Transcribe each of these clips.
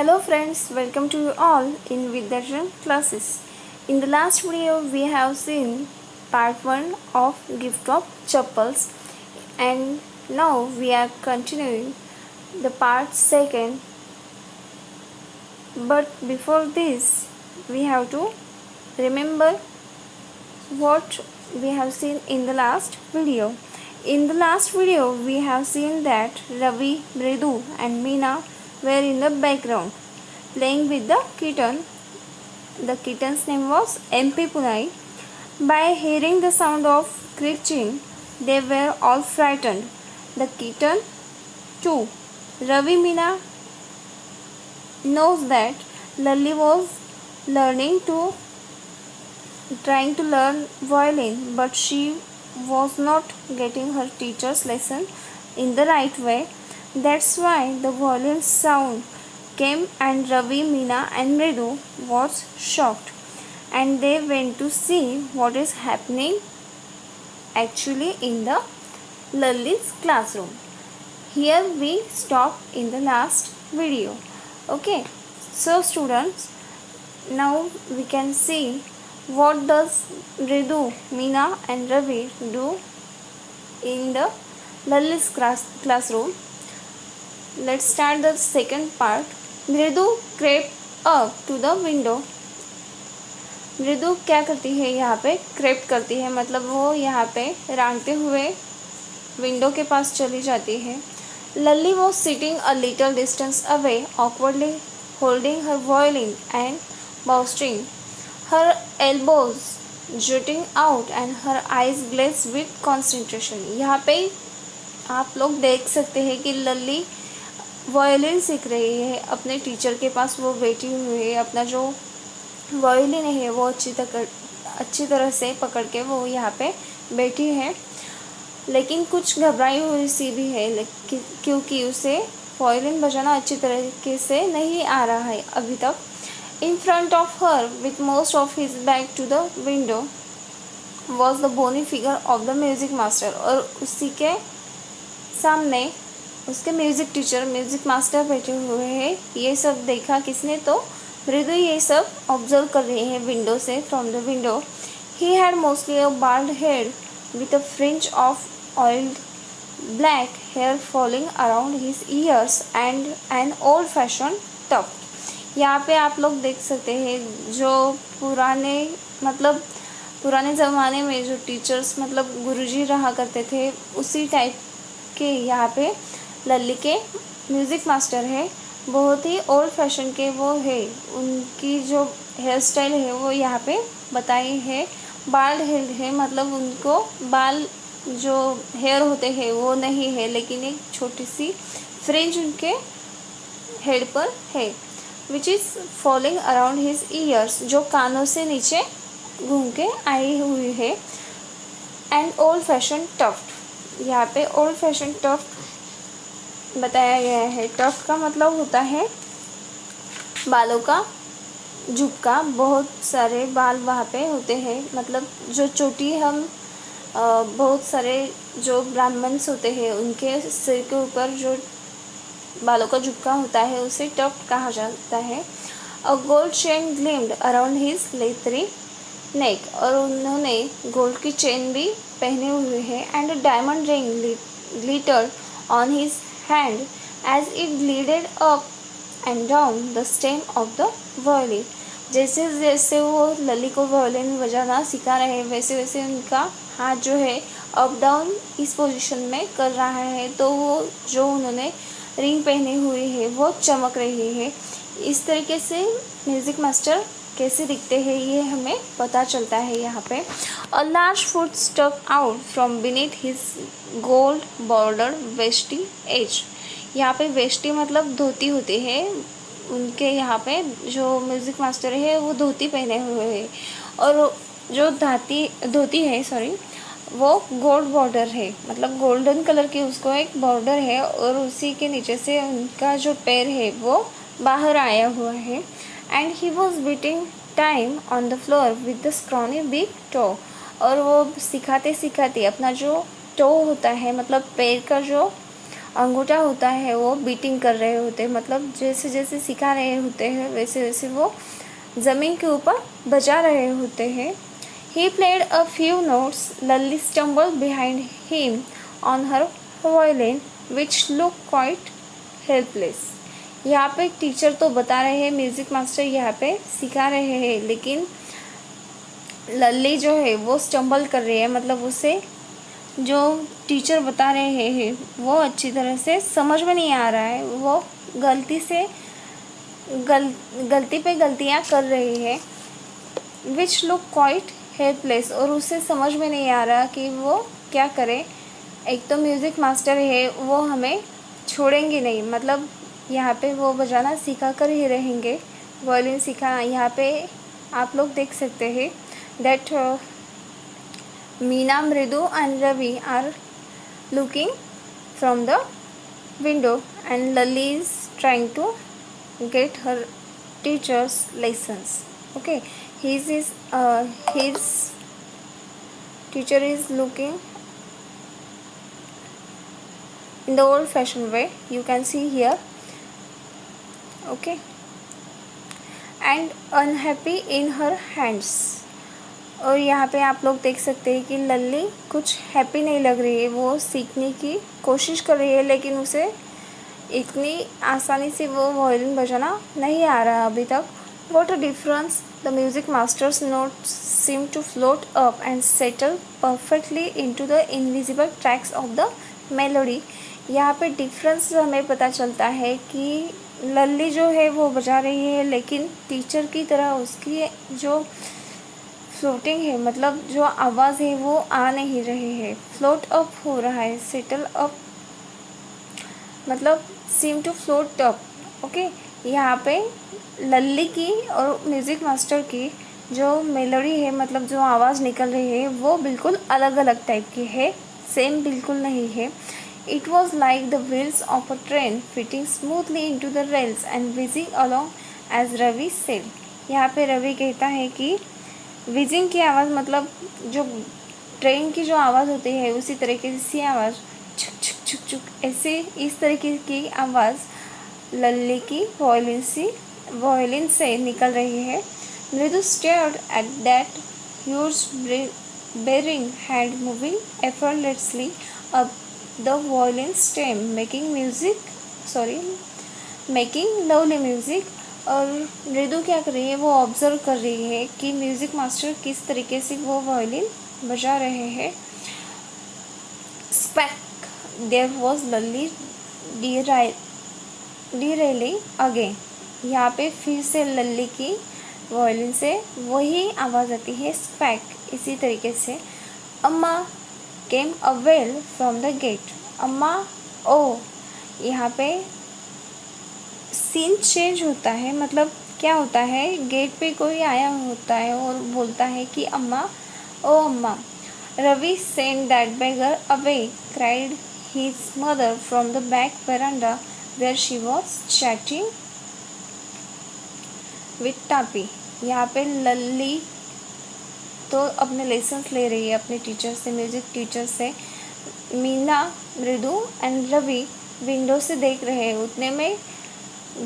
Hello friends, welcome to you all in Vidyajan classes. In the last video we have seen part 1 of gift of chappals, and now we are continuing the part 2. But before this we have to remember what we have seen in the last video. In the last video we have seen that Ravi, Mridu and Meena were in the background playing with the kitten. The kitten's name was MP Punai. By hearing the sound of screeching, they were all frightened. The kitten too. Ravi Meena knows that Lalli was trying to learn violin, but she was not getting her teacher's lesson in the right way. That's why the violin sound came, and Ravi, Meena and Mridu was shocked, and they went to see what is happening actually in the Lalli's classroom. Here we stop in the last video. Okay, so students, now we can see what does Mridu, Meena and Ravi do in the Lalli's classroom. Let's start the second part. मृदु crept up to the window. मृदु क्या करती है यहाँ पे? Crepe करती है, मतलब वो यहाँ पे रांगते हुए विंडो के पास चली जाती है. Lalli was sitting a little distance away, awkwardly holding her violin and bowstring, her elbows jutting out and her eyes glazed with concentration. यहाँ पे आप लोग देख सकते हैं कि लल्ली वायलिन सीख रही है. अपने टीचर के पास वो बैठी हुई है. अपना जो वायलिन है वो अच्छी तरह से पकड़ के वो यहाँ पे बैठी है, लेकिन कुछ घबराई हुई सी भी है, क्योंकि उसे वायलिन बजाना अच्छी तरीके से नहीं आ रहा है अभी तक. In front of her, with most of his back to the window, was the bony figure of the music master. और उसी के सामने उसके म्यूज़िक टीचर, म्यूज़िक मास्टर बैठे हुए हैं. ये सब देखा किसने? तो मृदु ये सब ऑब्जर्व कर रही है विंडो से, from the window. He had mostly a bald head with a fringe of oiled black hair falling around his ears and an old fashion tuft. यहाँ पे आप लोग देख सकते हैं जो पुराने ज़माने में जो टीचर्स मतलब गुरुजी रहा करते थे, उसी टाइप के यहाँ पे लल्ली के म्यूज़िक मास्टर है. बहुत ही ओल्ड फैशन के वो है. उनकी जो हेयर स्टाइल है वो यहाँ पे बताई है. बाल्ड हेड है, मतलब उनको बाल जो हेयर होते हैं वो नहीं है, लेकिन एक छोटी सी फ्रिंज उनके हेड पर है, which is falling around his ears, जो कानों से नीचे घूम के आई हुई है. And old fashion tuft. यहाँ पे ओल्ड फैशन टफ्ट बताया गया है. टफ्ट का मतलब होता है बालों का झुबका. बहुत सारे बाल वहाँ पे होते हैं, मतलब जो चोटी हम बहुत सारे जो ब्राह्मण्स होते हैं उनके सिर के ऊपर जो बालों का झुबका होता है उसे टफ्ट कहा जाता है. A gold chain gleamed around his leathery neck. और उन्होंने गोल्ड की चेन भी पहने हुए हैं. And diamond ring glittered on his hand as it glided up and down the stem of the violin. जैसे जैसे वो लल्ली को वायलिन बजाना सिखा रहे हैं, वैसे वैसे उनका हाथ जो है अप डाउन इस पोजीशन में कर रहा है. तो वो जो उन्होंने रिंग पहनी हुई है वो चमक रही है. इस तरीके से म्यूज़िक मास्टर कैसे दिखते हैं ये हमें पता चलता है यहाँ पे. A large foot stuck out from beneath his gold bordered vesty edge. यहाँ पे वेस्टी मतलब धोती होती है. उनके यहाँ पे जो म्यूज़िक मास्टर है वो धोती पहने हुए है, और जो धोती है वो गोल्ड बॉर्डर है, मतलब गोल्डन कलर की उसको एक बॉर्डर है, और उसी के नीचे से उनका जो पैर है वो बाहर आया हुआ है. And he was beating time on the floor with the scrawny big toe. और वो सिखाते सिखाते अपना जो टो होता है, मतलब पैर का जो अंगूठा होता है वो बीटिंग कर रहे होते हैं, मतलब जैसे जैसे सिखा रहे होते हैं वैसे वैसे वो ज़मीन के ऊपर बजा रहे होते हैं। He played a few notes. Lally stumbled behind him on her violin, which looked quite helpless. यहाँ पे टीचर तो बता रहे हैं, म्यूज़िक मास्टर यहाँ पे सिखा रहे हैं, लेकिन लल्ली जो है वो स्टम्बल कर रही है, मतलब उसे जो टीचर बता रहे हैं वो अच्छी तरह से समझ में नहीं आ रहा है। वो गलती पे गलतियाँ कर रही है। विच लुक क्वाइट हेल्पलेस, और उसे समझ में नहीं आ रहा कि वो क्या करे। एक तो म्यूज़िक मास्टर है, वो हमें छोड़ेंगे नहीं, मतलब यहाँ पे वो बजाना सिखा कर ही रहेंगे, वायलिन सिखा। यहाँ पे आप लोग देख सकते हैं that Meena, Mridu and Ravi are looking from the window and Lalli is trying to get her teacher's lessons. Okay, his teacher is looking in the old fashioned way, you can see here. Okay, and unhappy in her hands. और यहाँ पे आप लोग देख सकते हैं कि लल्ली कुछ हैप्पी नहीं लग रही है। वो सीखने की कोशिश कर रही है, लेकिन उसे इतनी आसानी से वो वायलिन बजाना नहीं आ रहा अभी तक। What a difference! The music master's notes seem to float up and settle perfectly into the invisible tracks of the melody. यहाँ पे डिफरेंस हमें पता चलता है कि लल्ली जो है वो बजा रही है, लेकिन टीचर की तरह उसकी जो फ्लोटिंग है, मतलब जो आवाज़ है वो आ नहीं रही है, फ्लोट अप हो रहा है, सेटल अप, मतलब seem to float up. Okay, यहाँ पे लल्ली की और म्यूज़िक मास्टर की जो मेलोडी है, मतलब जो आवाज़ निकल रही है, वो बिल्कुल अलग अलग टाइप की है, सेम बिल्कुल नहीं है। It was like the wheels of a train fitting smoothly into the rails and whizzing along as Ravi said. यहाँ पे रवि कहता है कि विजिंग की आवाज़, मतलब जो ट्रेन की जो आवाज़ होती है उसी तरीके से आवाज़ छुक छुक छुक छुक, ऐसे इस तरीके की आवाज़ लल्ली की वायलिन से निकल रही है। मृदु stared at that huge bearing hand moving effortlessly up the violin stem, making lovely music. और मृदु क्या कर रही है, वो ऑब्जर्व कर रही है कि म्यूज़िक मास्टर किस तरीके से वो वायलिन बजा रहे हैं। Smack there was Lalli derailing again. यहाँ पे फिर से लल्ली की वायलिन से वही आवाज़ आती है, स्पैक, इसी तरीके से। Amma came a well from the gate. Amma ओ, यहाँ पे सीन चेंज होता है, मतलब क्या होता है, गेट पे कोई आया होता है और बोलता है कि अम्मा, ओ अम्मा। Ravi sent that beggar away, cried his mother from the back veranda where she was chatting with Tapi. यहाँ पे लल्ली तो अपने लेसन्स ले रही है अपने टीचर से, म्यूज़िक टीचर से। मीना, मृदु एंड रवि विंडो से देख रहे हैं। उतने में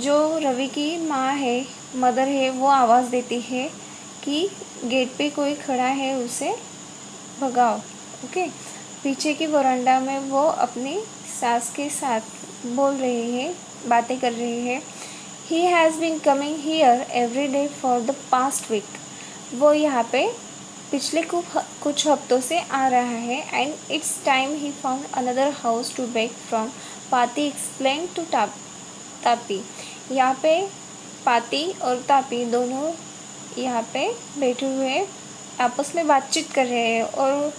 जो रवि की माँ है, मदर है, वो आवाज़ देती है कि गेट पे कोई खड़ा है, उसे भगाओ। ओके, पीछे की वरांडा में वो अपनी सास के साथ बोल रही है, बातें कर रही है। He has been coming here every day for the past week. वो यहाँ पे पिछले कुछ हफ्तों से आ रहा है। And it's time he found another house to beg from. पाती explained to तापी। यहाँ पे पाती और तापी दोनों यहाँ पे बैठे हुए आपस में बातचीत कर रहे हैं। और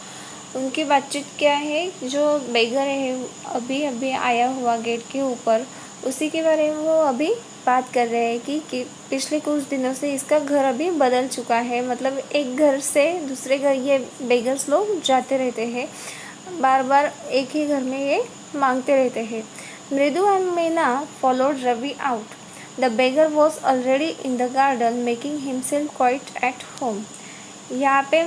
उनकी बातचीत क्या है, जो बेगर है अभी अभी आया हुआ गेट के ऊपर, उसी के बारे में वो अभी बात कर रहे हैं कि पिछले कुछ दिनों से इसका घर अभी बदल चुका है, मतलब एक घर से दूसरे घर ये बेगर्स लोग जाते रहते हैं, बार बार एक ही घर में ये मांगते रहते हैं। Mridu and Meena followed Ravi out. The beggar was already in the garden making himself quite at home. यहाँ पे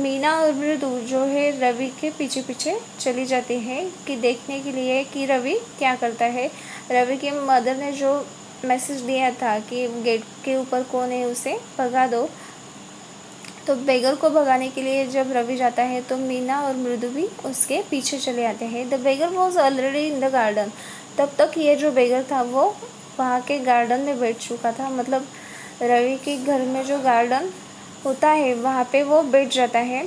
मीना और मृदु जो है रवि के पीछे पीछे चली जाती है कि देखने के लिए कि रवि क्या करता है। रवि के मदर ने जो मैसेज दिया था कि गेट के ऊपर कौन है उसे भगा दो, तो बेगर को भगाने के लिए जब रवि जाता है तो मीना और मृदु भी उसके पीछे चले आते हैं। The beggar was already in the garden. तब तक ये जो बेगर था वो वहाँ के गार्डन में बैठ चुका था, मतलब रवि के घर में जो गार्डन होता है वहाँ पे वो बैठ जाता है।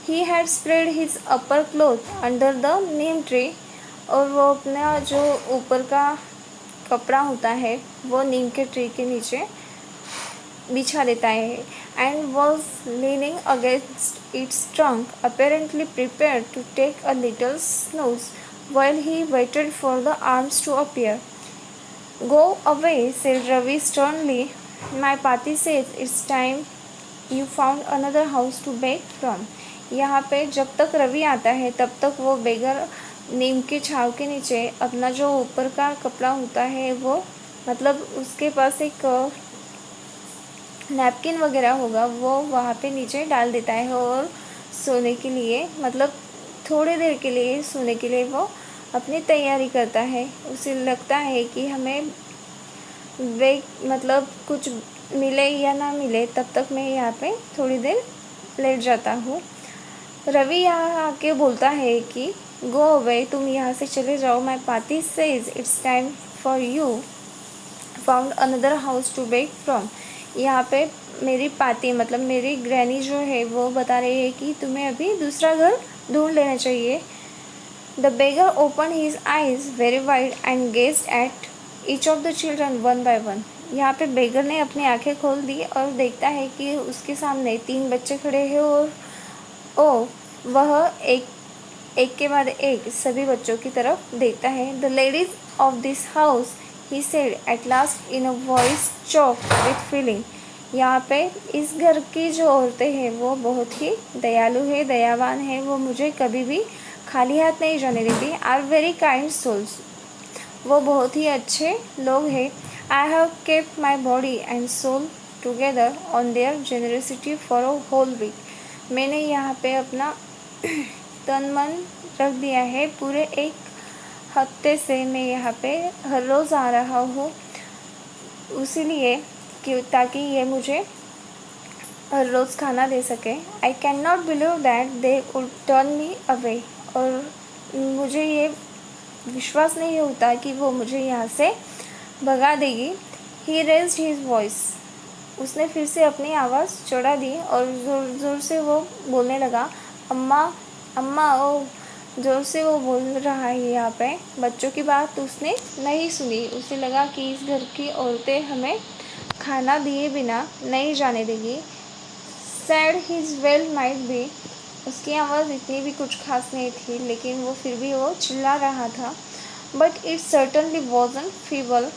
He had spread his upper cloth under the Neem tree, और वो अपना जो ऊपर का कपड़ा होता है वो नीम के ट्री के नीचे बिछा देता है। And was leaning against its trunk apparently prepare to take a little snooze while he waited for the arms to appear. Go away, said Ravi sternly. My party says it's time you found another house to beg from. यहाँ पे जब तक रवि आता है तब तक वो बेगर नीम की छाव के नीचे अपना जो ऊपर का कपड़ा होता है वो, मतलब उसके पास एक नैपकिन वगैरह होगा वो वहाँ पे नीचे डाल देता है और सोने के लिए, मतलब थोड़ी देर के लिए सोने के लिए वो अपनी तैयारी करता है। उसे लगता है कि हमें वे मतलब कुछ मिले या ना मिले तब तक मैं यहाँ पे थोड़ी देर लेट जाता हूँ। रवि यहाँ आके बोलता है कि गो अवे, तुम यहाँ से चले जाओ। My Paati says it's time for you found another house to beg from. यहाँ पे मेरी पाती मतलब मेरी ग्रैनी जो है वो बता रही है कि तुम्हें अभी दूसरा घर ढूंढ लेना चाहिए। The beggar open his eyes very wide and gazed at each of the children one by one. यहाँ पे बेगर ने अपनी आंखें खोल दी और देखता है कि उसके सामने 3 बच्चे खड़े हैं और वह एक के बाद एक सभी बच्चों की तरफ देखता है। The ladies of this house, he said at last in a voice choked with feeling. यहाँ पे इस घर की जो औरतें हैं वो बहुत ही दयालु है, दयावान है, वो मुझे कभी भी खाली हाथ नहीं जाने देती। आर वेरी काइंड सोल्स, वो बहुत ही अच्छे लोग हैं। I have kept my body and soul together on their generosity for a whole week. मैंने यहाँ पे अपना तन मन रख दिया है पूरे एक हफ्ते से। मैं यहाँ पे हर रोज़ आ रहा हूँ इसीलिए कि ताकि ये मुझे हर रोज़ खाना दे सके। I can not believe that they would turn me away, और मुझे ये विश्वास नहीं होता कि वो मुझे यहाँ से भगा देगी। ही रेज्ड हिज वॉइस, उसने फिर से अपनी आवाज़ चढ़ा दी और ज़ोर ज़ोर से वो बोलने लगा, अम्मा अम्मा। ओ जोर से वो बोल रहा है यहाँ पे। बच्चों की बात उसने नहीं सुनी, उसे लगा कि इस घर की औरतें हमें खाना दिए बिना नहीं जाने देगी। Sad his well might be, उसकी आवाज़ इतनी भी कुछ खास नहीं थी लेकिन वो फिर भी वो चिल्ला रहा था। But it certainly wasn't feeble.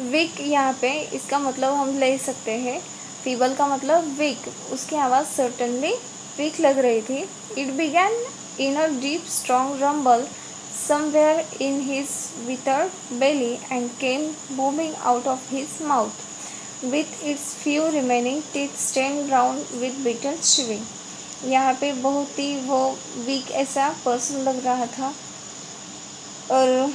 Weak यहाँ पे इसका मतलब हम ले सकते हैं, फीबल का मतलब वीक। उसकी आवाज़ सर्टनली वीक लग रही थी। It began in a deep strong rumble somewhere in his withered belly and came booming out of his mouth with its few remaining teeth stained brown with bitter chewing. यहाँ पे बहुत ही वो week ऐसा person लग रहा था और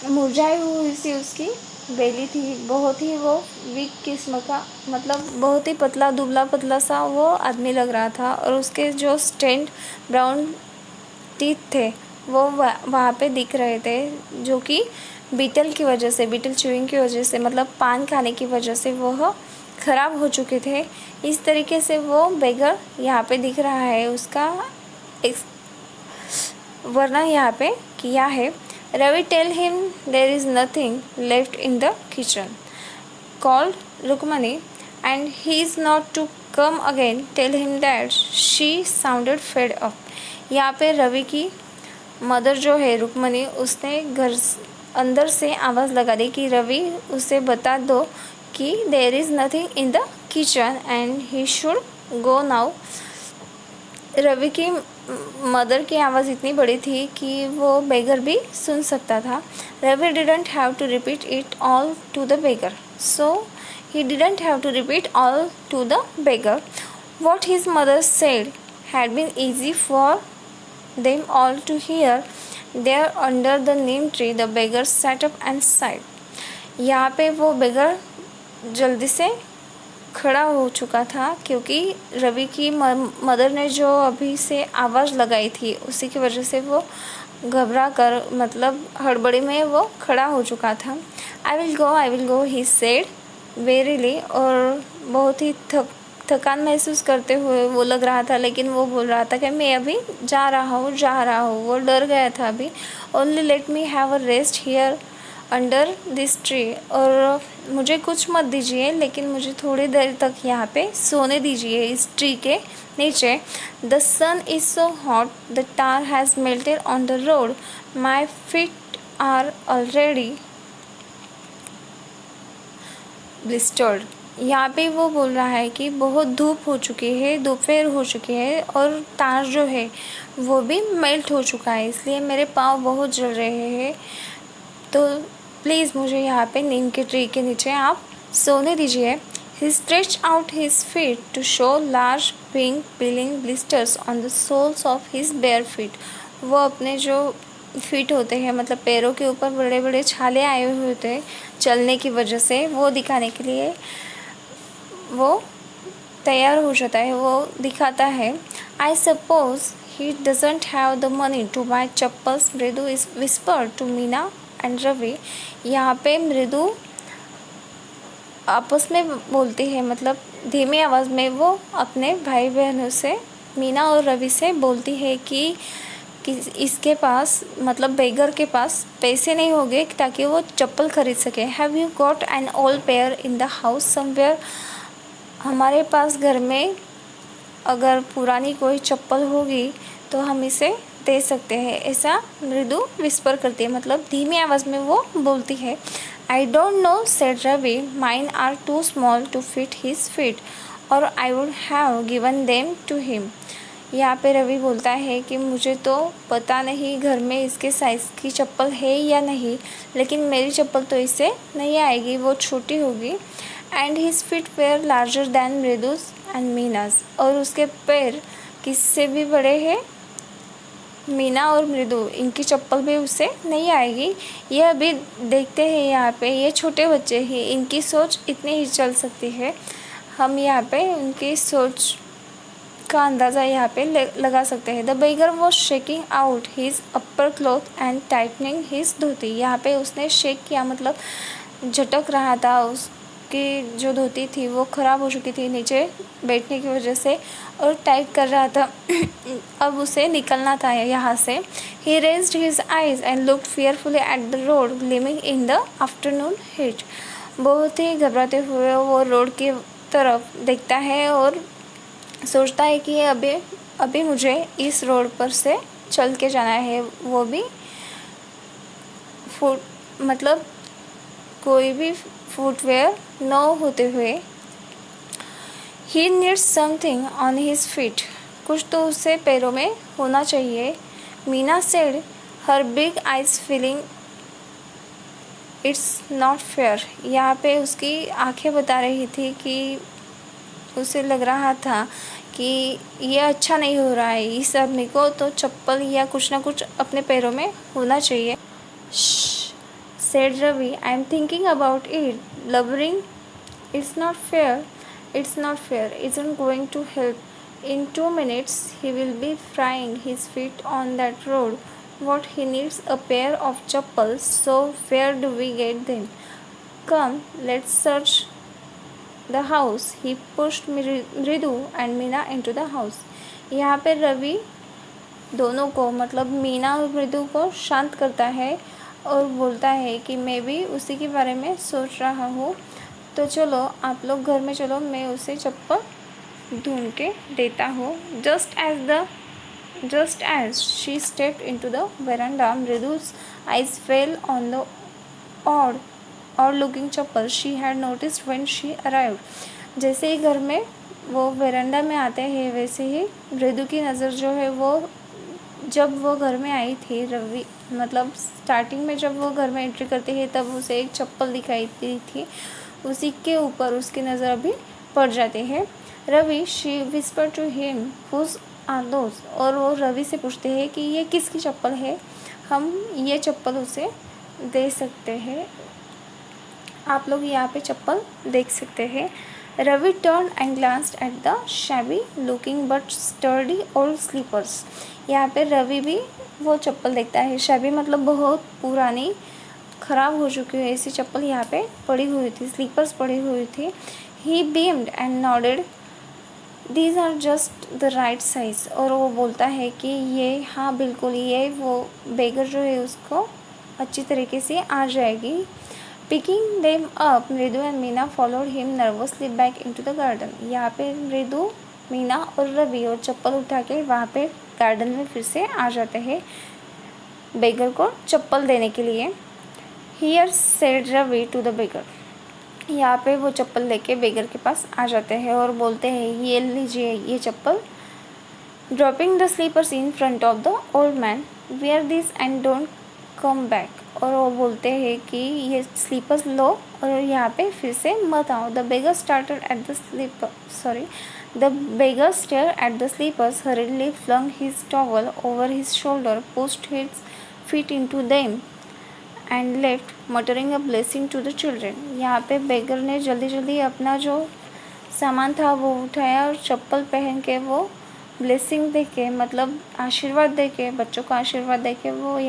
मुरझाई हुई सी उसकी बेली थी। बहुत ही वो वीक किस्म का, मतलब बहुत ही पतला दुबला पतला सा वो आदमी लग रहा था और उसके जो स्टेंड ब्राउन टीथ थे वो वहाँ पे दिख रहे थे, जो कि बीटल की वजह से, बीटल च्यूइंग की वजह से, मतलब पान खाने की वजह से वो ख़राब हो चुके थे। इस तरीके से वो बेगर यहाँ पे दिख रहा है। उसका एक वर्णन यहाँ पे किया है। Ravi tell him there is nothing left in the kitchen. Called Rukmani, and he is not to come again. Tell him that she sounded fed up. यहाँ पे रवि की मदर जो है रुक्मणी, उसने घर अंदर से आवाज़ लगा दी कि रवि उसे बता दो कि there is nothing in the kitchen and he should go now. Ravi की मदर की आवाज़ इतनी बड़ी थी कि वो बेगर भी सुन सकता था। Ravi didn't have to repeat it all to the beggar, so he didn't have to repeat all to the beggar. What his mother said had been easy for them all to hear. There under the neem tree the beggar sat up and sighed. यहाँ पे वो बेगर जल्दी से खड़ा हो चुका था क्योंकि रवि की मदर ने जो अभी से आवाज़ लगाई थी उसी की वजह से वो घबरा कर मतलब हड़बड़ी में वो खड़ा हो चुका था। I will go he said verily, और बहुत ही थकान महसूस करते हुए वो लग रहा था, लेकिन वो बोल रहा था कि मैं अभी जा रहा हूँ। वो डर गया था अभी। Only let me have a rest here under this tree, और मुझे कुछ मत दीजिए लेकिन मुझे थोड़ी देर तक यहाँ पे सोने दीजिए इस ट्री के नीचे। The sun is so hot the tar has melted on the road, my feet are already blistered. यहाँ पे वो बोल रहा है कि बहुत धूप हो चुकी है, दोपहर हो चुकी है और तार जो है वो भी मेल्ट हो चुका है, इसलिए मेरे पाँव बहुत जल रहे हैं। तो प्लीज़ मुझे यहाँ पे नीम के ट्री के नीचे आप सोने दीजिए। He stretched out his feet to show large pink peeling blisters on the soles of his bare feet. वो अपने जो फीट होते हैं मतलब पैरों के ऊपर बड़े बड़े छाले आए हुए होते हैं चलने की वजह से, वो दिखाने के लिए वो तैयार हो जाता है, वो दिखाता है। I suppose he doesn't have the money to buy chappals, Mridu whispered to Meena and Ravi. यहाँ पे मृदु आपस में बोलती है, मतलब धीमी आवाज़ में वो अपने भाई बहनों से मीना और रवि से बोलती है कि इसके पास मतलब बेगर के पास पैसे नहीं होंगे ताकि वो चप्पल खरीद सके। Have you got an old pair in the house somewhere? हमारे पास घर में अगर पुरानी कोई चप्पल होगी तो हम इसे दे सकते हैं, ऐसा मृदु विस्पर करती है, मतलब धीमी आवाज़ में वो बोलती है। I don't know said Ravi, mine are too small to fit his feet और I would have given them to him. यहाँ पे रवि बोलता है कि मुझे तो पता नहीं घर में इसके साइज़ की चप्पल है या नहीं, लेकिन मेरी चप्पल तो इससे नहीं आएगी, वो छोटी होगी। And his feet were larger than Mridu's and Meena's, और उसके पैर किससे भी बड़े हैं, मीना और मृदु, इनकी चप्पल भी उससे नहीं आएगी। ये अभी देखते हैं यहाँ पे, ये छोटे बच्चे ही, इनकी सोच इतनी ही चल सकती है। हम यहाँ पे उनकी सोच का अंदाज़ा यहाँ पे लगा सकते हैं। The beggar was shaking out his upper cloth and tightening his dhoti. यहाँ पे उसने शेक किया मतलब झटक रहा था, उसकी जो धोती थी वो ख़राब हो चुकी थी नीचे बैठने की वजह से, और टाइट कर रहा था अब उसे निकलना था यहाँ से। He raised his eyes and looked fearfully at the road gleaming in the afternoon heat. बहुत ही घबराते हुए वो रोड की तरफ देखता है और सोचता है कि अभी मुझे इस रोड पर से चल के जाना है, वो भी मतलब कोई भी फुटवेयर न होते हुए। He needs something on his feet, कुछ तो उससे पैरों में होना चाहिए। Meena said, her big eyes feeling it's not fair. यहाँ पे उसकी आंखें बता रही थी कि उसे लग रहा था कि ये अच्छा नहीं हो रहा है, इस आदमी को तो चप्पल या कुछ ना कुछ अपने पैरों में होना चाहिए। Said Ravi, I am thinking about it, blubbering it's not fair isn't going to help. In 2 minutes he will be frying his feet on that road. What he needs a pair of chappals, so where do we get them? Come, let's search the house. He pushed मृदु and Meena into the house. यहाँ पे रवि दोनों को मतलब मीना और मृदु को शांत करता है और बोलता है कि मैं भी उसी के बारे में सोच रहा हूँ, तो चलो आप लोग घर में चलो, मैं उसे चप्पल ढूंढ के देता हूँ। Just as she stepped into the veranda, Mridu's eyes fell on the odd-looking chappal she had noticed when she arrived. जैसे ही घर में वो वेरांडा में आते हैं वैसे ही मृदु की नज़र जो है वो जब वो घर में आई थी, रवि मतलब स्टार्टिंग में जब वो घर में एंट्री करती है तब उसे एक चप्पल दिखाई दी थी, उसी के ऊपर उसकी नज़र अभी पड़ जाती है। Ravi she whisper to him whose are those, और वो रवि से पूछते हैं कि ये किसकी चप्पल है, हम ये चप्पल उसे दे सकते हैं, आप लोग यहाँ पे चप्पल देख सकते हैं। Ravi turn and glanced at the shabby looking but sturdy old slippers, यहाँ पे रवि भी वो चप्पल देखता है। शैबी मतलब बहुत पुरानी, ख़राब हो चुकी है ऐसी चप्पल यहाँ पे पड़ी हुई थी, स्लीपर्स पड़ी हुई थी। He beamed and nodded these are just the right size, और वो बोलता है कि ये हाँ बिल्कुल ये वो बेगर जो है उसको अच्छी तरीके से आ जाएगी। पिकिंग देम अप मृदु and Meena followed him nervously back into the garden, यहाँ पे मृदु, मीना और रवि और चप्पल उठा के वहाँ पे गार्डन में फिर से आ जाते हैं बेगर को चप्पल देने के लिए। Here said Ravi to the beggar, यहाँ पे वो चप्पल लेके बेगर के पास आ जाते हैं और बोलते हैं ये लीजिए ये चप्पल। Dropping the slippers in front of the old man, wear this and don't come back, और वो बोलते हैं कि ये स्लीपर्स लो और यहाँ पे फिर से मत आओ। The beggar started at the slipper the beggar stare at the slippers, hurriedly flung his towel over his shoulder, pushed his feet into them and left muttering a blessing to the children, यहाँ पे बेगर ने जल्दी जल्दी अपना जो सामान था वो उठाया और चप्पल पहन के वो ब्लेसिंग दे के मतलब आशीर्वाद दे के, बच्चों को आशीर्वाद दे के वो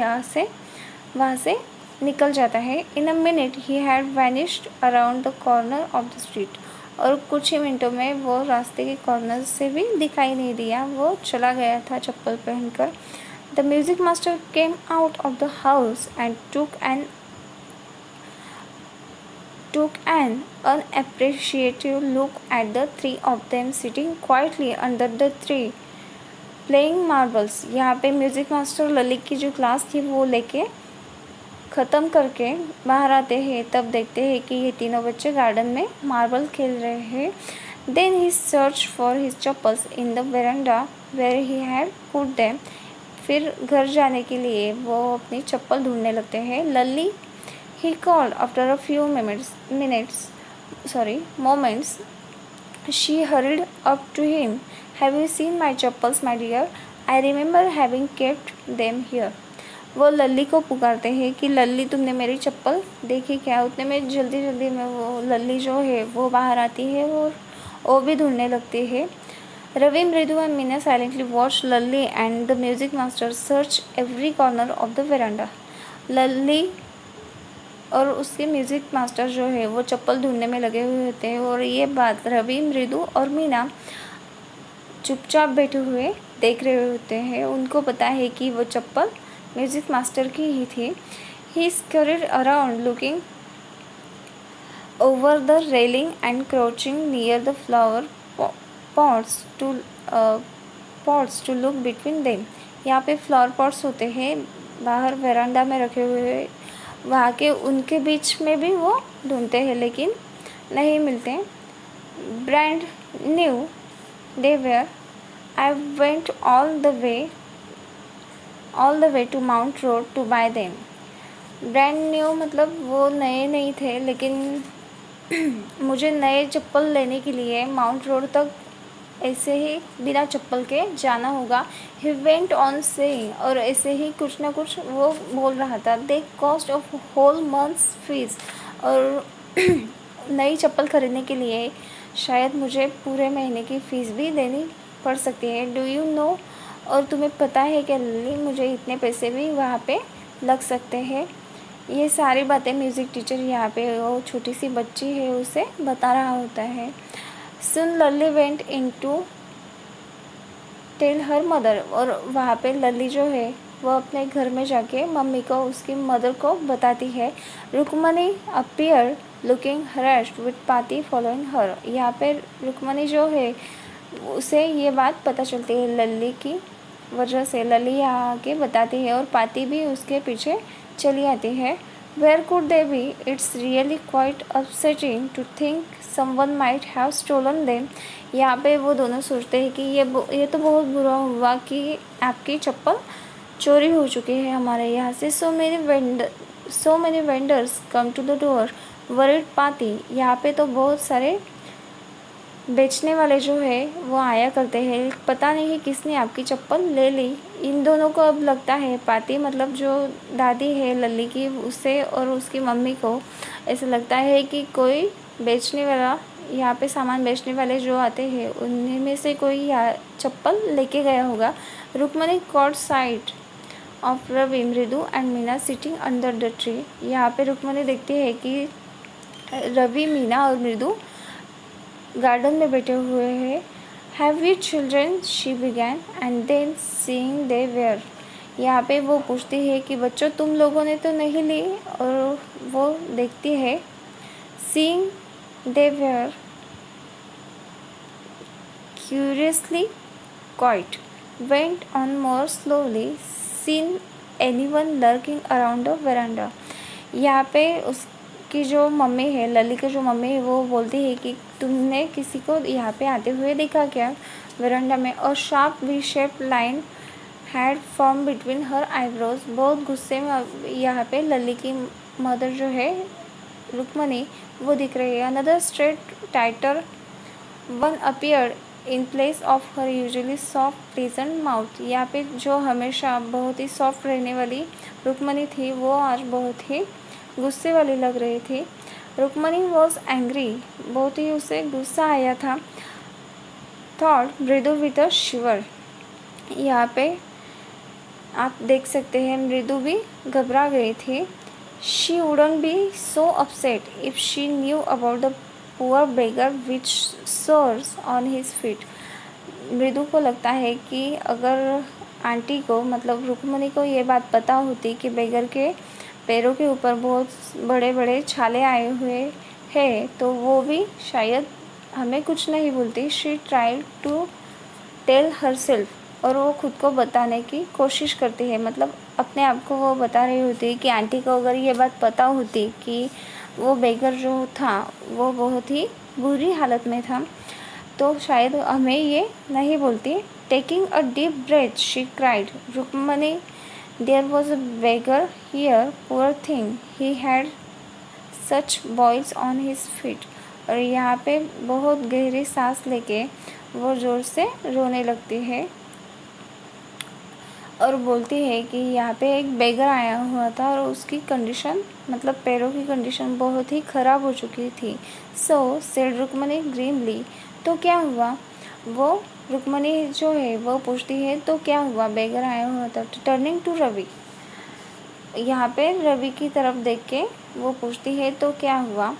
वहाँ से निकल जाता है। In a minute he had vanished around the corner of the street, और कुछ ही मिनटों में वो रास्ते के कॉर्नर से भी दिखाई नहीं दिया, वो चला गया था चप्पल पहनकर। The music master came out of the house and took an unappreciative look at the three of them sitting quietly under the tree playing marbles, यहाँ पे म्यूज़िक मास्टर ललित की जो क्लास थी वो लेके ख़त्म करके बाहर आते हैं, तब देखते हैं कि ये तीनों बच्चे गार्डन में मार्बल खेल रहे हैं। Then he search for his chappals in the veranda where he had put them, फिर घर जाने के लिए वो अपनी चप्पल ढूंढने लगते हैं। लल्ली he called after a few moments. She hurried up to him. Have you seen my chappals, my dear? I remember having kept them here. वो लल्ली को पुकारते हैं कि लल्ली तुमने मेरी चप्पल देखी क्या। उतने में जल्दी जल्दी में वो लल्ली जो है वो बाहर आती है और वो भी ढूंढने लगती है। Ravi, Mridu and Meena silently watch Lalli and the music master search every corner of the veranda. लल्ली और उसके म्यूज़िक मास्टर जो है वो चप्पल ढूंढने में लगे हुए होते हैं, और ये बात रवि, मृदु और मीना चुपचाप बैठे हुए देख रहे होते हैं। उनको पता है कि वो चप्पल म्यूज़िक मास्टर की ही थी। He scurried around looking over the railing and crouching near the flower pots to look between them, यहाँ पे फ्लावर पॉट्स होते हैं बाहर वेरांडा में रखे हुए, वहाँ के उनके बीच में भी वो ढूंढते हैं लेकिन नहीं मिलते। Brand new they were, I went all the way to Mount Road to buy them. Brand new मतलब वो नए नहीं थे, लेकिन मुझे नए चप्पल लेने के लिए माउंट रोड तक ऐसे ही बिना चप्पल के जाना होगा। ही वेंट ऑन सेइंग, और ऐसे ही कुछ ना कुछ वो बोल रहा था। They cost a whole month's fees, और नई चप्पल खरीदने के लिए शायद मुझे पूरे महीने की फ़ीस भी देनी पड़ सकती है। डू यू नो, और तुम्हें पता है कि लिली मुझे इतने पैसे भी वहाँ पे लग सकते हैं। ये सारी बातें म्यूज़िक टीचर यहाँ पे वो छोटी सी बच्ची है उसे बता रहा होता है। Soon Lalli went in to tell her mother, और वहाँ पे लल्ली जो है वो अपने घर में जाके मम्मी को, उसकी मदर को बताती है। रुक्मणी अपीयर लुकिंग हरेस्ड विथ पाती फॉलोइंग हर, यहाँ पे रुक्मणी जो है उसे ये बात पता चलती है लल्ली की वजह से। लल्ली यहाँ आके बताती है और पाती भी उसके पीछे चली आती है। Where could they be? It's really quite upsetting to think someone might have stolen them. यहाँ पे वो दोनों सोचते हैं कि ये तो बहुत बुरा हुआ कि आपकी चप्पल चोरी हो चुकी है हमारे यहाँ से। So many vendors come to the door. Worried पाती, यहाँ पे तो बहुत सारे बेचने वाले जो है वो आया करते हैं, पता नहीं किसने आपकी चप्पल ले ली। इन दोनों को अब लगता है, पाती मतलब जो दादी है लल्ली की, उसे और उसकी मम्मी को ऐसा लगता है कि कोई बेचने वाला, यहाँ पे सामान बेचने वाले जो आते हैं उन्हीं में से कोई यहाँ चप्पल लेके गया होगा। Rukmini caught sight of Ravi, Mridu and Meena sitting under the tree. यहाँ पे रुक्मणी देखती है कि रवि, मीना और मृदु गार्डन में बैठे हुए हैं। Have you children, she began, and then seeing they were. यहाँ पे वो पूछती है कि बच्चों तुम लोगों ने तो नहीं ली, और वो देखती है seeing they were curiously quite went on more slowly, seen anyone lurking around the veranda। यहाँ पे उसकी जो मम्मी है, लली की जो मम्मी है, वो बोलती है कि तुमने किसी को यहाँ पे आते हुए देखा क्या वरांडा में। और sharp V shape line had form between her eyebrows. बहुत गुस्से में यहाँ पे लली की मदर जो है रुक्मणी वो दिख रही है। Another straight tighter one appeared in place of her usually soft pleasant mouth. यहाँ पे जो हमेशा बहुत ही सॉफ्ट रहने वाली रुक्मणी थी वो आज बहुत ही गुस्से वाली लग रही थी। रुक्मणी वॉज एंग्री, बहुत ही उसे गुस्सा आया था। थॉट मृदु विद अ शिवर। यहाँ पे आप देख सकते हैं मृदु भी घबरा गई थी। She wouldn't be so upset if she knew about the poor beggar which source on his feet. मृदु को लगता है कि अगर आंटी को मतलब रुक्मणी को ये बात पता होती कि बेगर के पैरों के ऊपर बहुत बड़े बड़े छाले आए हुए हैं तो वो भी शायद हमें कुछ नहीं बोलती। She tried to tell herself, और वो खुद को बताने की कोशिश करती है, मतलब अपने आप को वो बता रही होती है कि आंटी को अगर ये बात पता होती कि वो बेगर जो था वो बहुत ही बुरी हालत में था तो शायद हमें ये नहीं बोलती। Taking a deep breath she cried, Rukmani there was a beggar here, poor thing, he had such boils on his feet. और यहाँ पे बहुत गहरी सांस लेके वो ज़ोर से रोने लगती है और बोलती है कि यहाँ पे एक बेगर आया हुआ था और उसकी कंडीशन मतलब पैरों की कंडीशन बहुत ही ख़राब हो चुकी थी। सो सेड रुक्मणी ग्रीनली, तो क्या हुआ। वो रुक्मणी जो है वो पूछती है तो क्या हुआ, बेगर आया हुआ था। टर्निंग टू रवि, यहाँ पे रवि की तरफ देख के वो पूछती है तो क्या हुआ।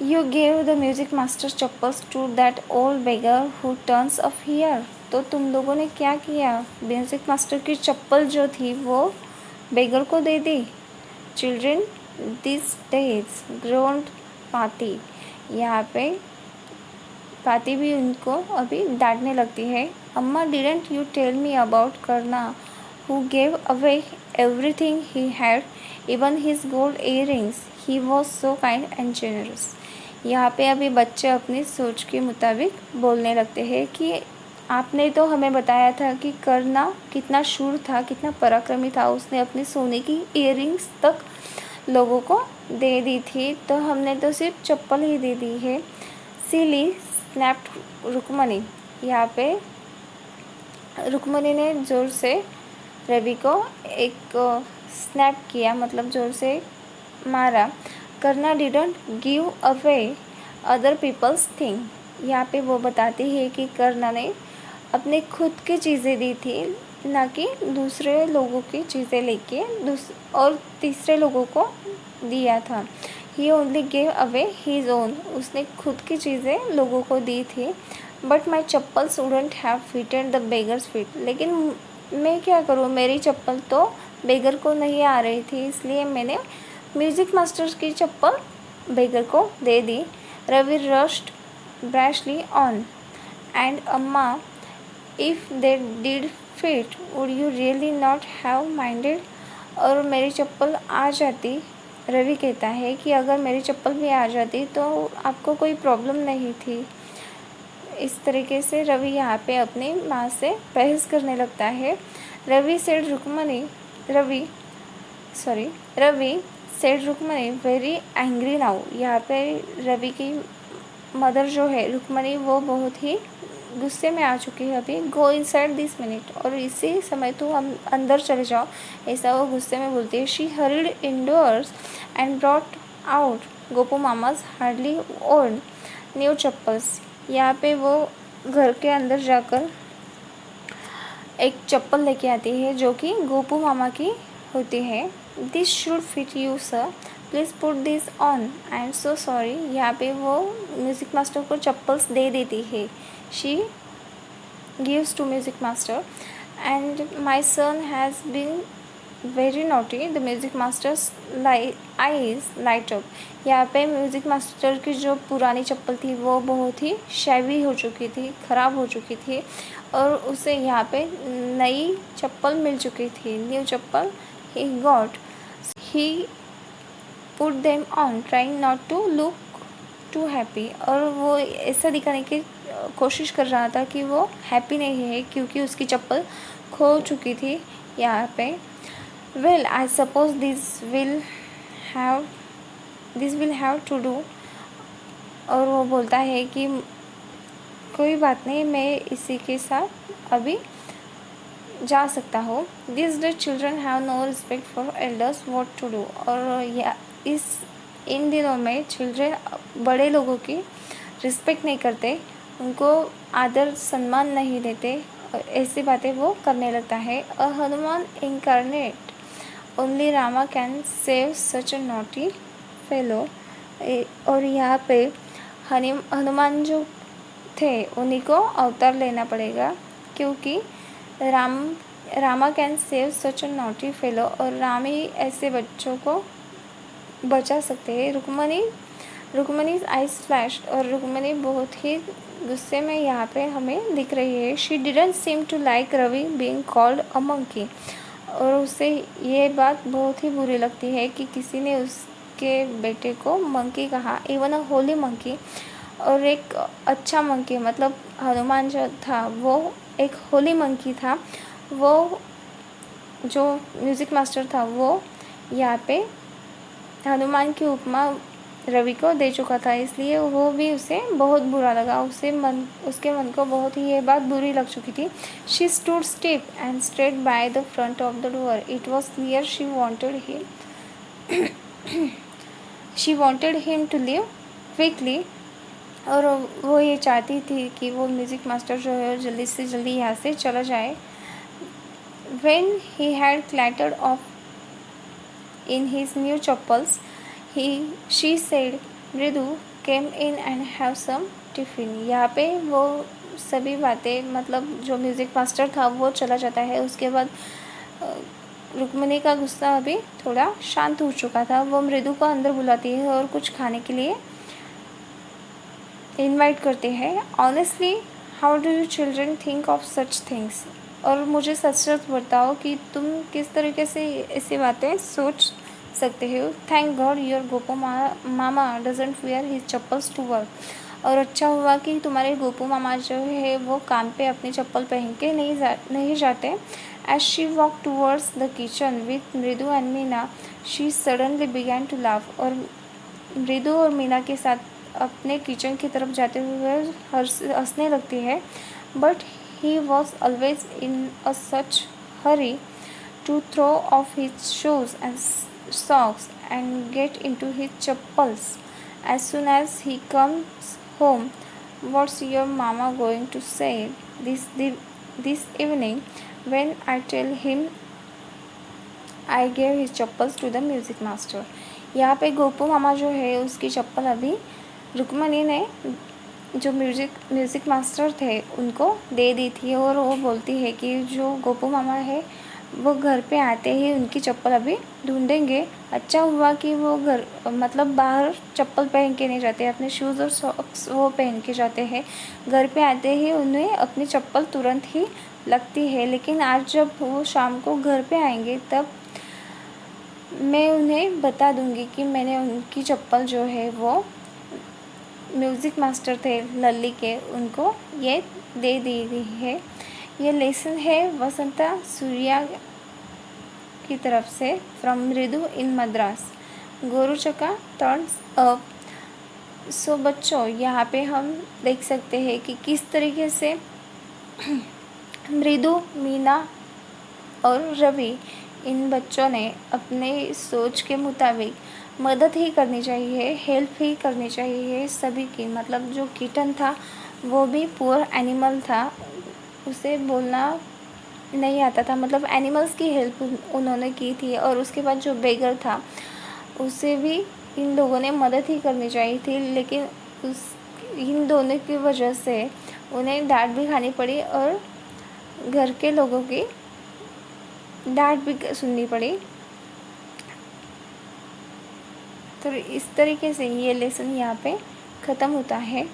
You gave the music master chappals to that old beggar who turns up here. तो तुम लोगों ने क्या किया, म्यूज़िक मास्टर की चप्पल जो थी वो बेगर को दे दी। चिल्ड्रेन दिस डेज ग्रोन्ड पाती, यहाँ पे पाती भी उनको अभी डांटने लगती है। अम्मा didn't you tell me about Karna who gave away everything he had, even his gold earrings, he was so kind and generous. यहाँ पे अभी बच्चे अपनी सोच के मुताबिक बोलने लगते हैं कि आपने तो हमें बताया था कि करना कितना शूर था, कितना पराक्रमी था, उसने अपनी सोने की इयररिंग्स तक लोगों को दे दी थी, तो हमने तो सिर्फ चप्पल ही दे दी है। सिली स्नैप्ड रुक्मणी, यहाँ पे रुक्मणी ने ज़ोर से रवि को एक स्नैप किया, मतलब ज़ोर से मारा। करना didn't give away other people's thing, यहाँ पे वो बताती है कि करना ने अपने खुद की चीज़ें दी थी, ना कि दूसरे लोगों की चीज़ें लेके और तीसरे लोगों को दिया था। He only gave away his own, उसने खुद की चीज़ें लोगों को दी थी। But my chappals wouldn't have fitted the beggar's feet, लेकिन मैं क्या करूँ, मेरी चप्पल तो बेगर को नहीं आ रही थी, इसलिए मैंने म्यूज़िक मास्टर्स की चप्पल बेगर को दे दी। रवि रश्ड ब्रैशली ऑन, एंड अम्मा if they did fit would you really not have minded. और मेरी चप्पल आ जाती, रवि कहता है कि अगर मेरी चप्पल भी आ जाती तो आपको कोई प्रॉब्लम नहीं थी। इस तरीके से रवि यहाँ पे अपनी माँ से बहस करने लगता है। Ravi said Rukmani very angry now, यहाँ पे रवि की मदर जो है रुक्मणी वो बहुत ही गुस्से में आ चुकी है अभी। गो इनसाइड दिस मिनट, और इसी समय तो हम अंदर चले जाओ, ऐसा वो गुस्से में बोलती है। She hurried indoors and brought out Gopu Mama's hardly old new chappals. यहाँ पे वो घर के अंदर जाकर एक चप्पल लेके आती है जो कि गोपू मामा की होती है। This should fit you sir, please put this on, I am so sorry. यहाँ पे वो म्यूज़िक मास्टर को चप्पल्स दे देती है। She gives to music master and my son has been very naughty. The music master's eyes light up. यहाँ पे music master की जो पुरानी चप्पल थी वो बहुत ही शैवी हो चुकी थी, ख़राब हो चुकी थी, और उसे यहाँ पे नई चप्पल मिल चुकी थी। New chappal he got, he put them on trying not to look too happy. और वो ऐसा दिखाने की कोशिश कर रहा था कि वो हैप्पी नहीं है क्योंकि उसकी चप्पल खो चुकी थी यहाँ पे। Well I suppose this will have to do. और वो बोलता है कि कोई बात नहीं, मैं इसी के साथ अभी जा सकता हूँ। This day children have no respect for elders, what to do. और इन दिनों में चिल्ड्रन बड़े लोगों की रिस्पेक्ट नहीं करते, उनको आदर सम्मान नहीं देते, और ऐसी बातें वो करने लगता है। A Hanuman incarnate, only Rama can save such a naughty fellow. और यहाँ पे हनुमान जो थे उन्हीं को अवतार लेना पड़ेगा, क्योंकि Rama can save such a naughty fellow, और राम ही ऐसे बच्चों को बचा सकते हैं। रुक्मणी आइज फ्लैश्ड, और रुक्मणी बहुत ही गुस्से में यहाँ पे हमें दिख रही है। She didn't seem to like Ravi being called a monkey. और उसे ये बात बहुत ही बुरी लगती है कि किसी ने उसके बेटे को मंकी कहा, इवन अ होली मंकी। और एक अच्छा मंकी, मतलब हनुमान जो था वो एक होली मंकी था। वो जो म्यूज़िक मास्टर था वो यहाँ पे हनुमान की उपमा रवि को दे चुका था, इसलिए वो भी उसे बहुत बुरा लगा। उसके मन को बहुत ही ये बात बुरी लग चुकी थी। She stood stiff and straight by the front of the door. It was clear she wanted him to leave quickly. और वो ये चाहती थी कि वो म्यूज़िक मास्टर जो है जल्दी से जल्दी यहाँ से चला जाए। When he had clattered off in his new chappals, she said, "Mridu, came in and have some tiffin." यहाँ पे वो सभी बातें, मतलब जो म्यूज़िक मास्टर था वो चला जाता है। उसके बाद रुक्मिणी का गुस्सा अभी थोड़ा शांत हो चुका था। वो मृदु को अंदर बुलाती है और कुछ खाने के लिए इनवाइट करते हैं। Honestly, how do you children think of such things? और मुझे सच सच बताओ कि तुम किस तरीके से ऐसी बातें सोच सकते हो। Thank god your Gopu mama doesn't wear his chappals to work. और अच्छा हुआ कि तुम्हारे गोपू मामा जो है वो काम पे अपनी चप्पल पहन के नहीं जाते। As she walk towards the kitchen with Mridu and Meena, she suddenly began to laugh. और मृदु और मीना के साथ अपने किचन की तरफ जाते हुए हंसने लगती है। But he was always in a such hurry to throw off his shoes and socks and get into his chappals as soon as he comes home. What's your mama going to say this evening when I tell him I gave his chappals to the music master? यहाँ पे गोपू मामा जो है उसकी चप्पल अभी रुक्मणी ने जो music master थे उनको दे दी थी। और वो बोलती है कि जो गोपू मामा है वो घर पे आते ही उनकी चप्पल अभी ढूंढेंगे। अच्छा हुआ कि वो घर, मतलब बाहर चप्पल पहन के नहीं जाते, अपने शूज़ और सॉक्स वो पहन के जाते हैं। घर पे आते ही उन्हें अपनी चप्पल तुरंत ही लगती है। लेकिन आज जब वो शाम को घर पे आएंगे तब मैं उन्हें बता दूँगी कि मैंने उनकी चप्पल जो है वो म्यूज़िक मास्टर थे लल्ली के, उनको ये दे दी है। ये लेसन है वसंता सूर्या की तरफ से फ्रॉम मृदु इन मद्रास। गोरुचका टर्न्स अप सो बच्चों, यहाँ पे हम देख सकते हैं कि किस तरीके से मृदु, मीना और रवि, इन बच्चों ने अपने सोच के मुताबिक मदद ही करनी चाहिए, हेल्प ही करनी चाहिए सभी की। मतलब जो किटन था वो भी पुअर एनिमल था, उसे बोलना नहीं आता था, मतलब एनिमल्स की हेल्प उन्होंने की थी। और उसके बाद जो बेगर था उसे भी इन लोगों ने मदद ही करनी चाहिए थी, लेकिन उस इन दोनों की वजह से उन्हें डांट भी खानी पड़ी और घर के लोगों की डांट भी सुननी पड़ी। तो इस तरीके से ये लेसन यहाँ पे ख़त्म होता है।